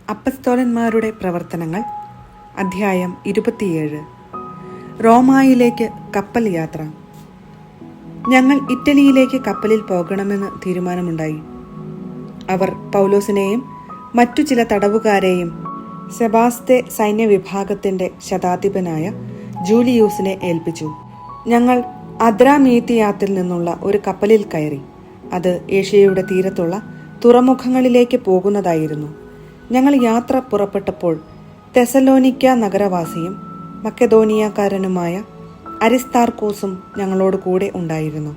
അപ്പസ്തോലന്മാരുടെ പ്രവർത്തനങ്ങൾ അധ്യായം 27. റോമായിലേക്ക് കപ്പൽ യാത്ര. ഞങ്ങൾ ഇറ്റലിയിലേക്ക് കപ്പലിൽ പോകണമെന്ന് തീരുമാനമുണ്ടായി. അവർ പൗലോസിനെയും മറ്റു ചില തടവുകാരെയും സെബാസ്തെ സൈന്യവിഭാഗത്തിന്റെ ശതാധിപനായ ജൂലിയൂസിനെ ഏൽപ്പിച്ചു. ഞങ്ങൾ അദ്രാമീത്തിയാത്തിൽ നിന്നുള്ള ഒരു കപ്പലിൽ കയറി. അത് ഏഷ്യയുടെ തീരത്തുള്ള തുറമുഖങ്ങളിലേക്ക് പോകുന്നതായിരുന്നു. ഞങ്ങൾ യാത്ര പുറപ്പെട്ടപ്പോൾ തെസലോനിക്ക നഗരവാസിയും മക്കെദോനിയക്കാരനുമായ അരിസ്താർക്കോസും ഞങ്ങളോട് കൂടെ ഉണ്ടായിരുന്നു.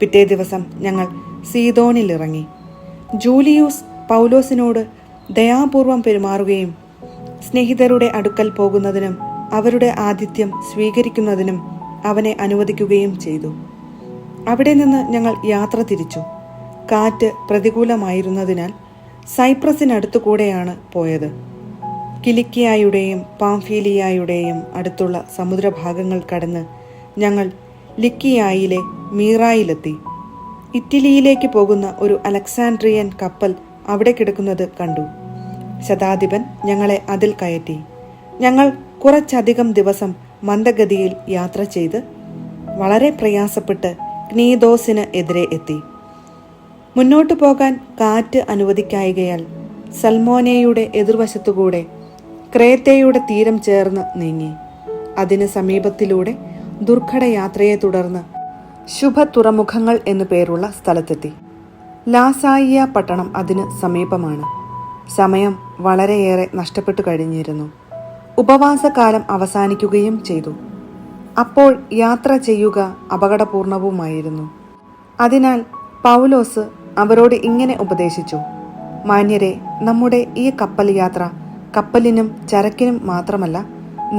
പിറ്റേ ദിവസം ഞങ്ങൾ സീദോനിലിറങ്ങി. ജൂലിയൂസ് പൗലോസിനോട് ദയാപൂർവം പെരുമാറുകയും സ്നേഹിതരുടെ അടുക്കൽ പോകുന്നതിനും അവരുടെ ആതിഥ്യം സ്വീകരിക്കുന്നതിനും അവനെ അനുവദിക്കുകയും ചെയ്തു. അവിടെ നിന്ന് ഞങ്ങൾ യാത്ര തിരിച്ചു. കാറ്റ് പ്രതികൂലമായിരുന്നതിനാൽ സൈപ്രസിനടുത്തുകൂടെയാണ് പോയത്. കിലിക്കിയായുടെയും പാംഫീലിയായുടെയും അടുത്തുള്ള സമുദ്രഭാഗങ്ങൾ കടന്ന് ഞങ്ങൾ ലിക്കിയായിലെ മീറായിലെത്തി. ഇറ്റലിയിലേക്ക് പോകുന്ന ഒരു അലക്സാൻഡ്രിയൻ കപ്പൽ അവിടെ കിടക്കുന്നത് കണ്ടു. ശതാധിപൻ ഞങ്ങളെ അതിൽ കയറ്റി. ഞങ്ങൾ കുറച്ചധികം ദിവസം മന്ദഗതിയിൽ യാത്ര ചെയ്ത് വളരെ പ്രയാസപ്പെട്ട് ക്നീദോസിന് എതിരെ എത്തി. മുന്നോട്ടു പോകാൻ കാറ്റ് അനുവദിക്കായികയാൽ സൽമോനയുടെ എതിർവശത്തുകൂടെ ക്രേത്തയുടെ തീരം ചേർന്ന് നീങ്ങി. അതിന് സമീപത്തിലൂടെ ദുർഘടയാത്രയെ തുടർന്ന് ശുഭ തുറമുഖങ്ങൾ എന്നു പേരുള്ള സ്ഥലത്തെത്തി. ലാസായിയ പട്ടണം അതിന് സമീപമാണ്. സമയം വളരെയേറെ നഷ്ടപ്പെട്ടു കഴിഞ്ഞിരുന്നു. ഉപവാസകാലം അവസാനിക്കുകയും ചെയ്തു. അപ്പോൾ യാത്ര ചെയ്യുക അപകടപൂർണവുമായിരുന്നു. അതിനാൽ പൗലോസ് അവരോട് ഇങ്ങനെ ഉപദേശിച്ചു: മാന്യരെ, നമ്മുടെ ഈ കപ്പൽ യാത്ര കപ്പലിനും ചരക്കിനും മാത്രമല്ല,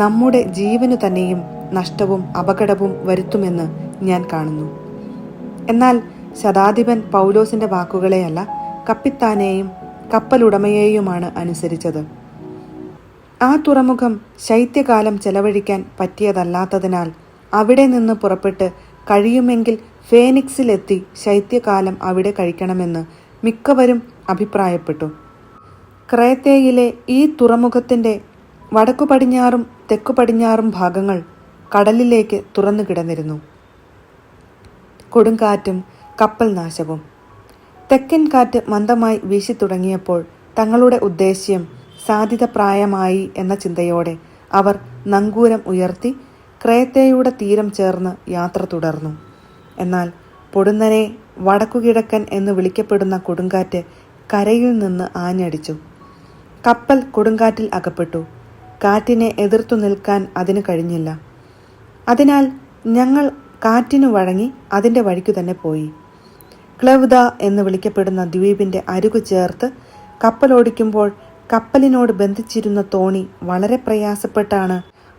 നമ്മുടെ ജീവനു തന്നെയും നഷ്ടവും അപകടവും വരുത്തുമെന്ന് ഞാൻ കാണുന്നു. എന്നാൽ ശതാധിപൻ പൗലോസിന്റെ വാക്കുകളെയല്ല, കപ്പിത്താനെയും കപ്പലുടമയെയുമാണ് അനുസരിച്ചത്. ആ തുറമുഖം ശൈത്യകാലം ചെലവഴിക്കാൻ പറ്റിയതല്ലാത്തതിനാൽ അവിടെ നിന്ന് പുറപ്പെട്ട് കഴിയുമെങ്കിൽ ഫേനിക്സിലെത്തി ശൈത്യകാലം അവിടെ കഴിക്കണമെന്ന് മിക്കവരും അഭിപ്രായപ്പെട്ടു. ക്രേത്തയിലെ ഈ തുറമുഖത്തിന്റെ വടക്കു പടിഞ്ഞാറും തെക്കു പടിഞ്ഞാറും ഭാഗങ്ങൾ കടലിലേക്ക് തുറന്നു കിടന്നിരുന്നു. കൊടുങ്കാറ്റും കപ്പൽ നാശവും. തെക്കൻ കാറ്റ് മന്ദമായി വീശി തുടങ്ങിയപ്പോൾ തങ്ങളുടെ ഉദ്ദേശ്യം സാധിതപ്രായമായി എന്ന ചിന്തയോടെ അവർ നങ്കൂരം ഉയർത്തി ക്രേത്തയുടെ തീരം ചേർന്ന് യാത്ര തുടർന്നു. എന്നാൽ പൊടുന്നനെ വടക്കുകിഴക്കൻ എന്ന് വിളിക്കപ്പെടുന്ന കൊടുങ്കാറ്റ് കരയിൽ നിന്ന് ആഞ്ഞടിച്ചു. കപ്പൽ കൊടുങ്കാറ്റിൽ അകപ്പെട്ടു. കാറ്റിനെ എതിർത്തു നിൽക്കാൻ അതിന് കഴിഞ്ഞില്ല. അതിനാൽ ഞങ്ങൾ കാറ്റിനു വഴങ്ങി അതിൻ്റെ വഴിക്കു തന്നെ പോയി. ക്ലൗദ എന്ന് വിളിക്കപ്പെടുന്ന ദ്വീപിന്റെ അരുകു ചേർത്ത് കപ്പലോടിക്കുമ്പോൾ കപ്പലിനോട് ബന്ധിച്ചിരുന്ന തോണി വളരെ പ്രയാസപ്പെട്ടാണ്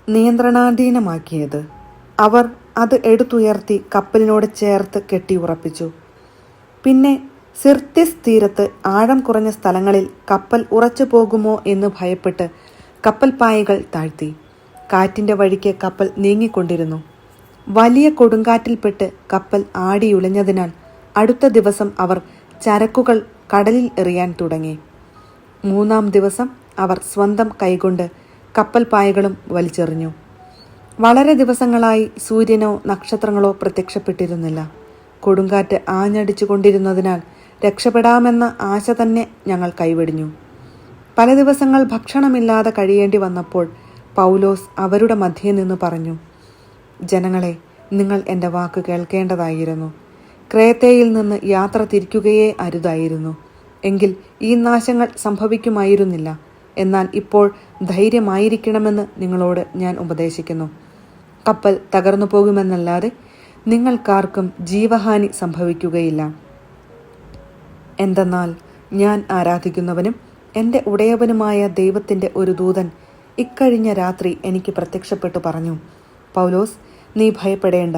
നിയന്ത്രണാധീനമാക്കിയത്. അവർ അത് എടുത്തുയർത്തി കപ്പലിനോട് ചേർത്ത് കെട്ടിയുറപ്പിച്ചു. പിന്നെ സിർത്തിസ് തീരത്ത് ആഴം കുറഞ്ഞ സ്ഥലങ്ങളിൽ കപ്പൽ ഉറച്ചു പോകുമോ എന്ന് ഭയപ്പെട്ട് കപ്പൽ പായകൾ താഴ്ത്തി. കാറ്റിന്റെ വഴിക്ക് കപ്പൽ നീങ്ങിക്കൊണ്ടിരുന്നു. വലിയ കൊടുങ്കാറ്റിൽപ്പെട്ട് കപ്പൽ ആടിയുലഞ്ഞതിനാൽ അടുത്ത ദിവസം അവർ ചരക്കുകൾ കടലിൽ എറിയാൻ തുടങ്ങി. 3-ാം ദിവസം അവർ സ്വന്തം കൈകൊണ്ട് കപ്പൽ പായകളും വലിച്ചെറിഞ്ഞു. വളരെ ദിവസങ്ങളായി സൂര്യനോ നക്ഷത്രങ്ങളോ പ്രത്യക്ഷപ്പെട്ടിരുന്നില്ല. കൊടുങ്കാറ്റ് ആഞ്ഞടിച്ചു കൊണ്ടിരുന്നതിനാൽ രക്ഷപ്പെടാമെന്ന ആശ തന്നെ ഞങ്ങൾ കൈവെടിഞ്ഞു. പല ദിവസങ്ങൾ ഭക്ഷണമില്ലാതെ കഴിയേണ്ടി വന്നപ്പോൾ പൗലോസ് അവരുടെ മധ്യേ നിന്ന് പറഞ്ഞു: ജനങ്ങളെ, നിങ്ങൾ എൻ്റെ വാക്ക് കേൾക്കേണ്ടതായിരുന്നു. ക്രേത്തയിൽ നിന്ന് യാത്ര തിരിക്കുകയേ അരുതായിരുന്നു. എങ്കിൽ ഈ നാശങ്ങൾ സംഭവിക്കുമായിരുന്നില്ല. എന്നാൽ ഇപ്പോൾ ധൈര്യമായിരിക്കണമെന്ന് നിങ്ങളോട് ഞാൻ ഉപദേശിക്കുന്നു. കപ്പൽ തകർന്നു പോകുമെന്നല്ലാതെ നിങ്ങൾക്കാർക്കും ജീവഹാനി സംഭവിക്കുകയില്ല. എന്തെന്നാൽ ഞാൻ ആരാധിക്കുന്നവനും എൻ്റെ ഉടയവനുമായ ദൈവത്തിൻ്റെ ഒരു ദൂതൻ ഇക്കഴിഞ്ഞ രാത്രി എനിക്ക് പ്രത്യക്ഷപ്പെട്ടു പറഞ്ഞു: പൗലോസ്, നീ ഭയപ്പെടേണ്ട.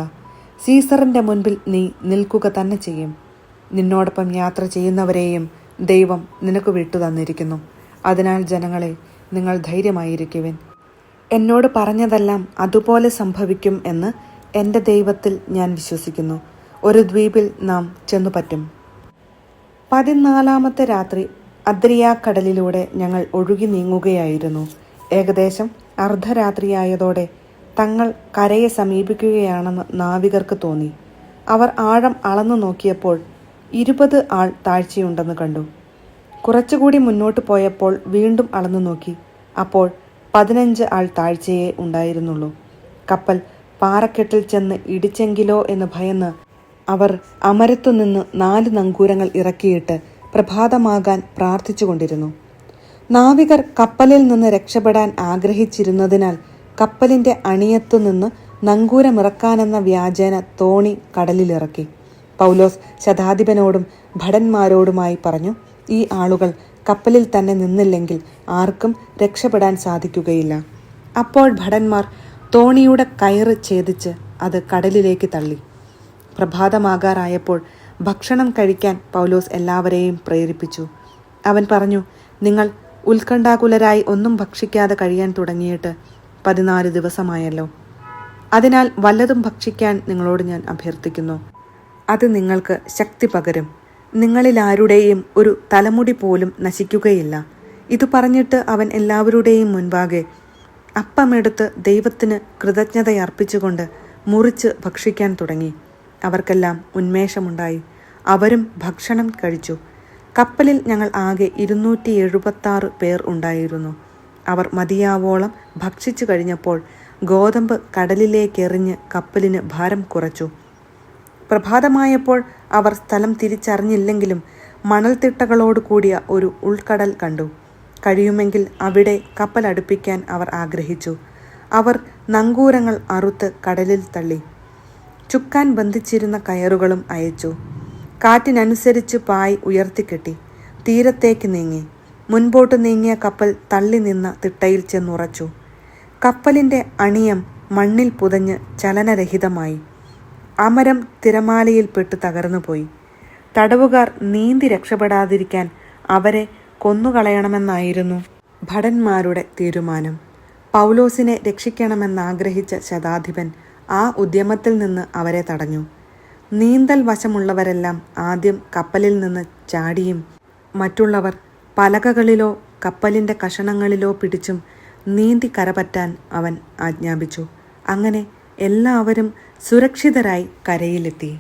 സീസറിൻ്റെ മുൻപിൽ നീ നിൽക്കുക തന്നെ ചെയ്യും. നിന്നോടൊപ്പം യാത്ര ചെയ്യുന്നവരെയും ദൈവം നിനക്ക് വിട്ടു തന്നിരിക്കുന്നു. അതിനാൽ ജനങ്ങളെ, നിങ്ങൾ ധൈര്യമായിരിക്കുവിൻ. എന്നോട് പറഞ്ഞതെല്ലാം അതുപോലെ സംഭവിക്കും എന്ന് എൻ്റെ ദൈവത്തിൽ ഞാൻ വിശ്വസിക്കുന്നു. ഒരു ദ്വീപിൽ നാം ചെന്നുപറ്റും. 14-ാമത്തെ രാത്രി അദ്രിയാക്കടലിലൂടെ ഞങ്ങൾ ഒഴുകി നീങ്ങുകയായിരുന്നു. ഏകദേശം അർദ്ധരാത്രിയായതോടെ തങ്ങൾ കരയെ സമീപിക്കുകയാണെന്ന് നാവികർക്ക് തോന്നി. അവർ ആഴം അളന്നു നോക്കിയപ്പോൾ 20 ആൾ താഴ്ചയുണ്ടെന്ന് കണ്ടു. കുറച്ചുകൂടി മുന്നോട്ട് പോയപ്പോൾ വീണ്ടും അളന്നു നോക്കി. അപ്പോൾ 15 ആൾ താഴ്ചയേ ഉണ്ടായിരുന്നുള്ളൂ. കപ്പൽ പാറക്കെട്ടിൽ ചെന്ന് ഇടിച്ചെങ്കിലോ എന്ന് ഭയന്ന് അവർ അമരത്തുനിന്ന് 4 നങ്കൂരങ്ങൾ ഇറക്കിയിട്ട് പ്രഭാതമാകാൻ പ്രാർത്ഥിച്ചുകൊണ്ടിരുന്നു. നാവികർ കപ്പലിൽ നിന്ന് രക്ഷപ്പെടാൻ ആഗ്രഹിച്ചിരുന്നതിനാൽ കപ്പലിന്റെ അണിയത്തുനിന്ന് നങ്കൂരമിറക്കാനെന്ന വ്യാജേന തോണി കടലിലിറക്കി. പൗലോസ് ശതാധിപനോടും ഭടന്മാരോടുമായി പറഞ്ഞു, ഈ ആളുകൾ കപ്പലിൽ തന്നെ നിന്നില്ലെങ്കിൽ ആർക്കും രക്ഷപ്പെടാൻ സാധിക്കുകയില്ല. അപ്പോൾ ഭടന്മാർ തോണിയുടെ കയറ് ഛേദിച്ച് അത് കടലിലേക്ക് തള്ളി. പ്രഭാതമാകാറായപ്പോൾ ഭക്ഷണം കഴിക്കാൻ പൗലോസ് എല്ലാവരെയും പ്രേരിപ്പിച്ചു. അവൻ പറഞ്ഞു, നിങ്ങൾ ഉത്കണ്ഠാകുലരായി ഒന്നും ഭക്ഷിക്കാതെ കഴിയാൻ തുടങ്ങിയിട്ട് 14 ദിവസമായല്ലോ. അതിനാൽ വല്ലതും ഭക്ഷിക്കാൻ നിങ്ങളോട് ഞാൻ അഭ്യർത്ഥിക്കുന്നു. അത് നിങ്ങൾക്ക് ശക്തി പകരും. നിങ്ങളിലാരുടെയും ഒരു തലമുടി പോലും നശിക്കുകയില്ല. ഇതു പറഞ്ഞിട്ട് അവൻ എല്ലാവരുടെയും മുൻപാകെ അപ്പമെടുത്ത് ദൈവത്തിന് കൃതജ്ഞതയർപ്പിച്ചുകൊണ്ട് മുറിച്ച് ഭക്ഷിക്കാൻ തുടങ്ങി. അവർക്കെല്ലാം ഉന്മേഷമുണ്ടായി. അവരും ഭക്ഷണം കഴിച്ചു. കപ്പലിൽ ഞങ്ങൾ ആകെ 276 പേർ ഉണ്ടായിരുന്നു. അവർ മതിയാവോളം ഭക്ഷിച്ചു കഴിഞ്ഞപ്പോൾ ഗോതമ്പ് കടലിലേക്കെറിഞ്ഞ് കപ്പലിന് ഭാരം കുറച്ചു. പ്രഭാതമായപ്പോൾ അവർ സ്ഥലം തിരിച്ചറിഞ്ഞില്ലെങ്കിലും മണൽത്തിട്ടകളോട് കൂടിയ ഒരു ഉൾക്കടൽ കണ്ടു. കഴിയുമെങ്കിൽ അവിടെ കപ്പൽ അടുപ്പിക്കാൻ അവർ ആഗ്രഹിച്ചു. അവർ നങ്കൂരങ്ങൾ അറുത്ത് കടലിൽ തള്ളി. ചുക്കാൻ ബന്ധിച്ചിരുന്ന കയറുകളും അയച്ചു. കാറ്റിനനുസരിച്ച് പായ് ഉയർത്തിക്കെട്ടി തീരത്തേക്ക് നീങ്ങി. മുൻപോട്ട് നീങ്ങിയ കപ്പൽ തള്ളി നിന്ന തിട്ടയിൽ ചെന്നുറച്ചു. കപ്പലിന്റെ അണിയം മണ്ണിൽ പുതഞ്ഞ് ചലനരഹിതമായി. അമരം തിരമാലയിൽപ്പെട്ട് തകർന്നുപോയി. തടവുകാർ നീന്തി രക്ഷപ്പെടാതിരിക്കാൻ അവരെ കൊന്നുകളയണമെന്നായിരുന്നു ഭടന്മാരുടെ തീരുമാനം. പൗലോസിനെ രക്ഷിക്കണമെന്നാഗ്രഹിച്ച ശതാധിപൻ ആ ഉദ്യമത്തിൽ നിന്ന് അവരെ തടഞ്ഞു. നീന്തൽ വശമുള്ളവരെല്ലാം ആദ്യം കപ്പലിൽ നിന്ന് ചാടിയും മറ്റുള്ളവർ പലകകളിലോ കപ്പലിന്റെ കഷണങ്ങളിലോ പിടിച്ചും നീന്തി കരപറ്റാൻ അവൻ ആജ്ഞാപിച്ചു. അങ്ങനെ എല്ലാവരും സുരക്ഷിതരായി കരയിലെത്തി.